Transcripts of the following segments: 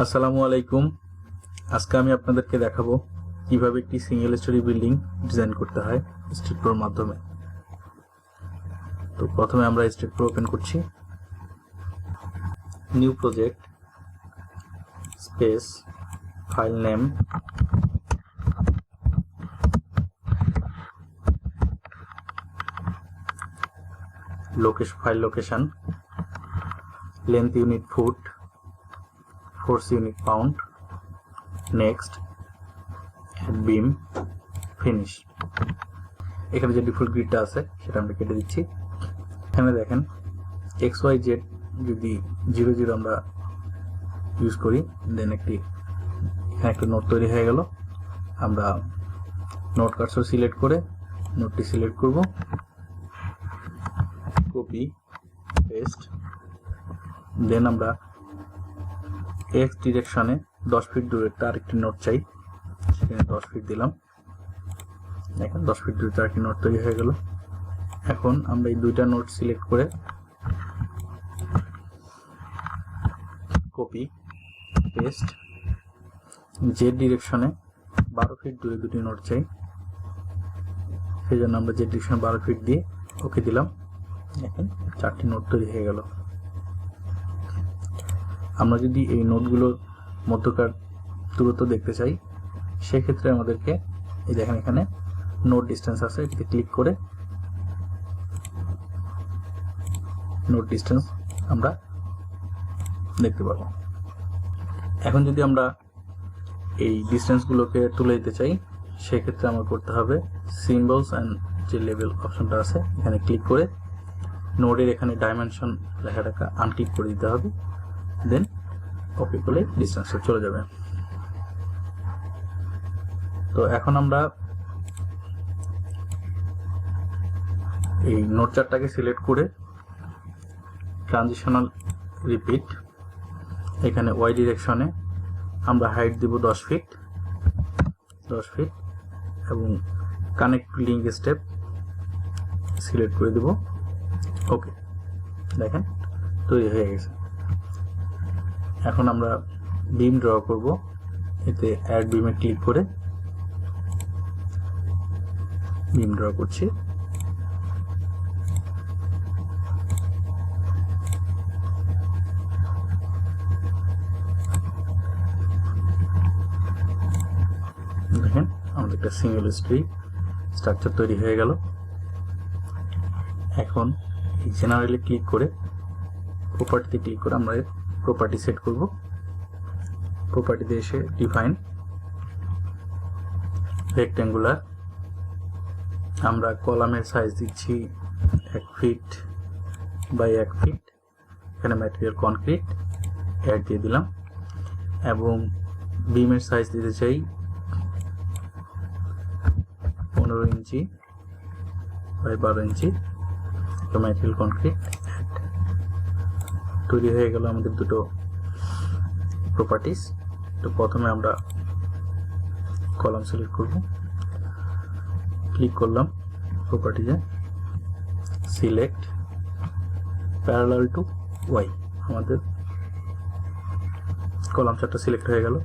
আসসালামু আলাইকুম। আজকে আমি আপনাদেরকে দেখাবো কিভাবে একটি সিঙ্গেল স্টোরি বিল্ডিং ডিজাইন করতে হয় STAAD.Pro মাধ্যমে। তো প্রথমে আমরা STAAD.Pro ওপেন করছি, new project, space, file name, file location, length unit foot, force unit pound, next, beam, finish. এখানে যে ডিফল্ট গ্রিডটা আছে সেটা আমরা কেটে দিচ্ছি। এখানে দেখেন XYZ যদি 0 0 আমরা ইউজ করি, দেন এখানে একটা নোট তৈরি হয়ে গেল। আমরা নোট কার্সর সিলেক্ট করে নোটটি সিলেক্ট করব, কপি পেস্ট, দেন আমরা X ডিরেকশনে 10 ফিট দূরেরটা আরেকটি নোট চাই, সেখানে 10 ফিট দিলাম। এখন 10 ফিট দূরে আরেকটি নোট তৈরি হয়ে গেল। এখন আমরা এই দুইটা নোট সিলেক্ট করে কপি পেস্ট, Z ডিরেকশনে 12 ফিট দূরে দুটি নোট চাই, সেই জন্য আমরা Z ডিরেকশনে 12 ফিট দিয়ে ওকে দিলাম। এখন 4টি নোট তৈরি হয়ে গেল। আমরা যদি এই নোটগুলোর মধ্যকার দূরত্ব দেখতে চাই, সেক্ষেত্রে আমাদেরকে এই দেখেন এখানে নোট ডিস্টেন্স আছে, এটিতে ক্লিক করে নোট ডিস্টেন্স আমরা দেখতে পাবো। এখন যদি আমরা এই ডিস্টেন্সগুলোকে তুলে দিতে চাই, সেক্ষেত্রে আমার করতে হবে সিম্বলস অ্যান্ড যে লেভেল অপশনটা আছে এখানে ক্লিক করে নোডের এখানে ডাইমেনশন লেখাটাকে আনটিক করে দিতে হবে, দেন ওকে করলে ডিস্টেন্সটা চলে যাবে। তো এখন আমরা এই নোট চার্টটাকে সিলেক্ট করে ট্রানজিশনাল রিপিট, এখানে Y ডিরেকশনে আমরা হাইট দিব 10 ফিট এবং কানেক্ট লিঙ্ক স্টেপ সিলেক্ট করে দেব। ওকে, দেখেন তৈরি হয়ে গেছে। এখন আমরা বিম ড্র করব, এতে অ্যাড বিমে ক্লিক করে বিম ড্র করছি। দেখেন আমাদের একটা সিঙ্গেল স্টোরি স্ট্রাকচার তৈরি হয়ে গেল। এখন জেনারেলে ক্লিক করে প্রপার্টিতে ক্লিক করে আমরা প্রপার্টি সেট করব। প্রপার্টিতে এসে ডিফাইন রেক্ট্যাঙ্গুলার, আমরা কলামের সাইজ দিচ্ছি 1 ফিট বাই 1 ফিট, এখানে ম্যাটেরিয়াল কনক্রিট অ্যাড দিয়ে দিলাম, এবং বিমের সাইজ দিতে চাই 15 inch by 12 inch, material concrete add. তৈরি হয়ে গেল আমাদের দুটো প্রপার্টিস। তো প্রথমে আমরা কলাম সিলেক্ট করব, ক্লিক করলাম প্রপার্টিজে, সিলেক্ট প্যারালাল টু Y, আমাদের কলাম চারটা সিলেক্ট হয়ে গেল।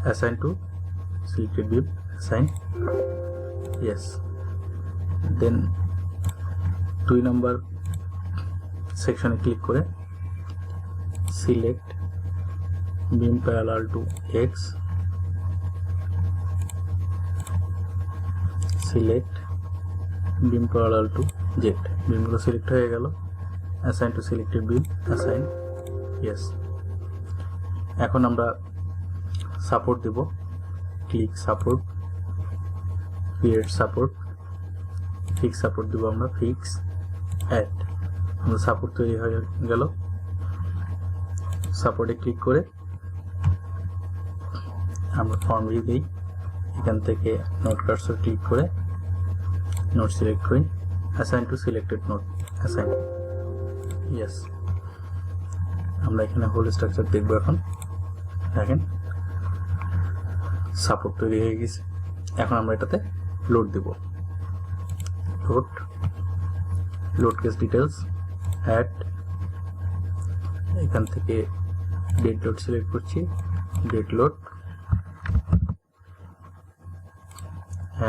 Assign to selected view, assign, yes. Then 2 number সেকশনে ক্লিক করে select beam parallel to X, select beam parallel to Z, বিমগুলো সিলেক্ট হয়ে গেল। Assign to selected beam, assign, yes. এখন আমরা সাপোর্ট দেব, click support, create support, fix support দেব আমরা, ফিক্স, অ্যাড। আমাদের সাপোর্ট তৈরি হয়ে গেল। সাপোর্টে ক্লিক করে আমরা ফর্ম ভিউ দিই, এখান থেকে নোট কার্সর ক্লিক করে নোট সিলেক্ট করি, assign to selected note, assign, yes. আমরা এখানে হোল স্ট্রাকচার দেখব। এখন দেখেন সাপোর্ট তৈরি হয়ে গেছে। এখন আমরা এটাতে লোড দেব, লোড কেস ডিটেলস, অ্যাড, এখান থেকে ডেড লোড সিলেক্ট করছি, date load,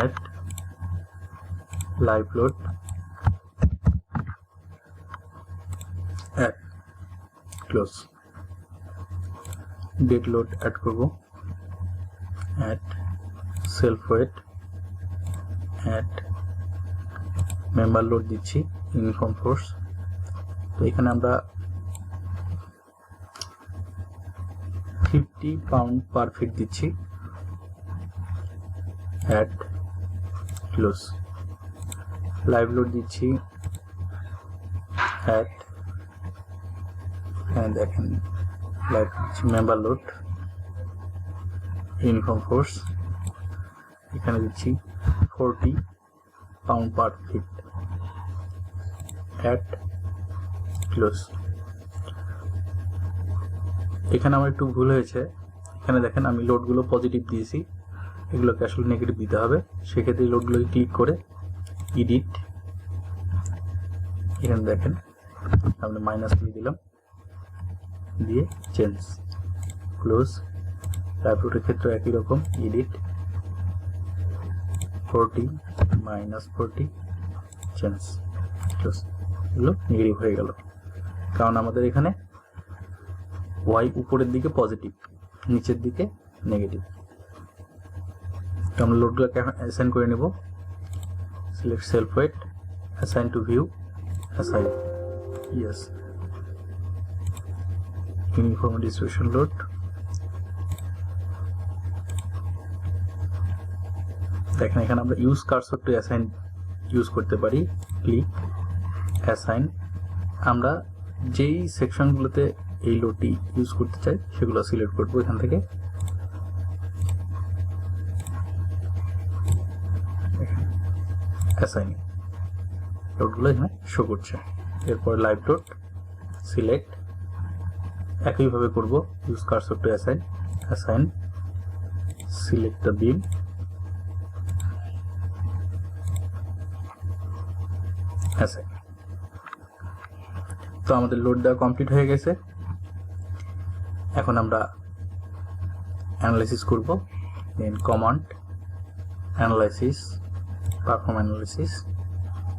add live load, add close, date load add করব, add self weight, add member load দিচ্ছি uniform force। তো এখানে আমরা 50 pound per feet দিচ্ছি, add close, live load দিচ্ছি, add, and দেখেন live member load, uniform force এখানে দিচ্ছি 40 pound per feet, add close। এখানে আমার একটু ভুল হয়েছে, এখানে দেখেন আমি লোডগুলো পজিটিভ দিয়েছি, এগুলোকে আসলে নেগেটিভ দিতে হবে। সেক্ষেত্রে লোডগুলোকে ক্লিক করে এডিট, এখানে দেখেন আমরা মাইনাস দিয়ে দিলাম, দিয়ে চেঞ্জ, ক্লোজ। লাইভলোডের ক্ষেত্রে একই রকম, এডিট 40 মাইনাস 40 চেঞ্জ, ক্লোজ। এগুলো নেগেটিভ হয়ে গেল, কারণ আমাদের এখানে ওয়াই উপরের দিকে পজিটিভ, নিচের দিকে নেগেটিভ। তো আমরা লোডগুলোকে অ্যাসাইন করে নেব। Select self wait, assign to view, assign, yes, uniform distribution load, দেখেন এখানে আমরা use cursor two assign use করতে পারি। ক্লিক অ্যাসাইন, আমরা যেই সেকশনগুলোতে এই লোডটি ইউজ করতে চাই সেগুলো সিলেক্ট করব এখান থেকে। অ্যাসাইনিং লোডগুলো এখানে শো করছে। এরপর লাইভ লোড সিলেক্ট, একইভাবে করব, use cursor two assign, assign, select the beam, assign. তো আমাদের লোড দেওয়া কমপ্লিট হয়ে গেছে। এখন আমরা অ্যানালাইসিস করব। Then command analysis, perform analysis,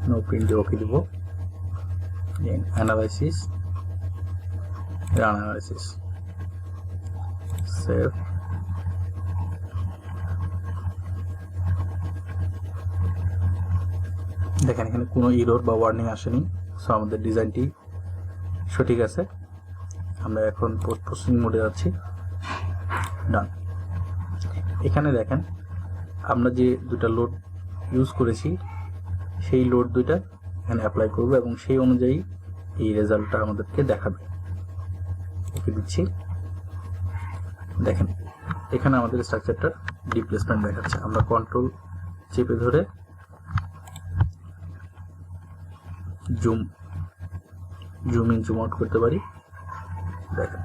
no print দিয়ে ওকে দিব। Then analysis, run analysis, save. দেখেন এখানে কোনো এরর বা ওয়ার্নিং আসেনি, সো আমাদের ডিজাইনটি সঠিক আছে। আমরা এখন পোস্ট প্রসেসিং মোডে যাচ্ছি, ডান। এখানে দেখেন আমরা যে দুটা লোড ইউজ করেছি সেই লোড দুইটা এখানে অ্যাপ্লাই করব এবং সেই অনুযায়ী এই রেজাল্টটা আমাদেরকে দেখাবে। ওকে দিচ্ছি, দেখেন এখানে আমাদের স্ট্রাকচারটার ডিপ্লেসমেন্ট দেখাচ্ছে। আমরা কন্ট্রোল চেপে ধরে জুম ইন জুম আউট করতে পারি। দেখেন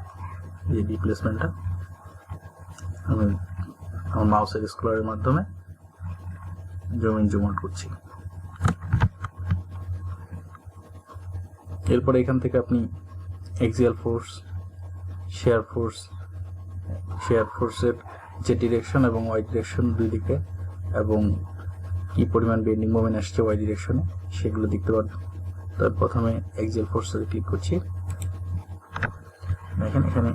এই ডিপ্লেসমেন্টটা আমি আমার মাউসের স্ক্রলের মাধ্যমে জুম ইন জুম আউট করছি। এরপরে এখান থেকে আপনি এক্সিয়াল ফোর্স, শেয়ার ফোর্সের যে ডিরেকশন এবং ওয়াই ডিরেকশন দুই দিকে, এবং কি পরিমাণ বেন্ডিং মোমেন্ট আসছে ওয়াই ডিরেকশনে সেগুলো দেখতে পারবেন। তার প্রথমে এক্সিয়াল ফোর্সে ক্লিক করছি, দেখেন এখানে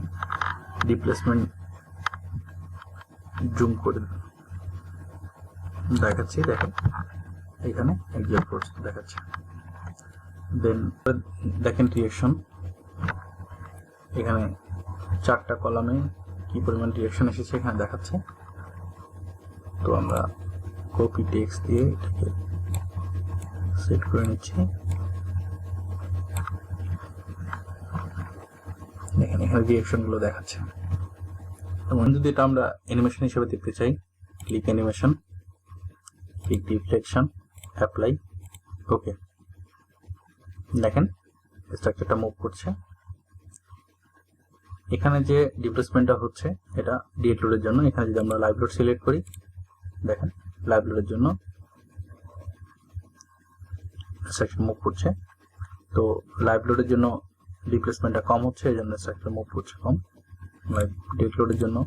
ডিপ্লেসমেন্ট জুম করে দেখাচ্ছি। দেখেন এখানে এক্সিয়াল ফোর্স দেখাচ্ছে। দেন দেখেন ডিরেকশন, এখানে 4টা কলামে কি পরিমাণ ডিরেকশন এসেছে এখানে দেখাচ্ছে। তো আমরা কপি টেক্সট দিয়ে এটাকে সেট করে নিচ্ছি। দেখেন এখানে ডিরেকশনগুলো দেখাচ্ছে। এবং যদি এটা আমরা অ্যানিমেশন হিসেবে দেখতে চাই, click animation, click reflection, apply, okay. দেখেন স্ট্রাকচারটা মুভ করছে। এখানে যে ডিপ্লেসমেন্টটা হচ্ছে এটা ডিএট লোডের জন্য। এখানে যদি আমরা লাইভ লোড সিলেক্ট করি, দেখেন লাইভ লোডের জন্য স্ট্রাকচার মুভ করছে। তো লাইভ লোডের জন্য ডিপ্লেসমেন্টটা কম হচ্ছে, এই জন্য স্ট্রাকচার মুভ করছে কম। লাইভ ডিএট লোডের জন্য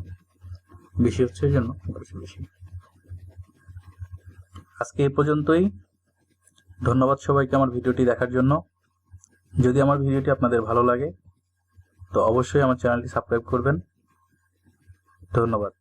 বেশি হচ্ছে এই জন্য বেশি। আজকে এই পর্যন্তই। ধন্যবাদ সবাইকে আমার ভিডিওটি দেখার জন্য। যদি আমার ভিডিওটি আপনাদের ভালো লাগে তো অবশ্যই আমার চ্যানেলটি সাবস্ক্রাইব করবেন। ধন্যবাদ।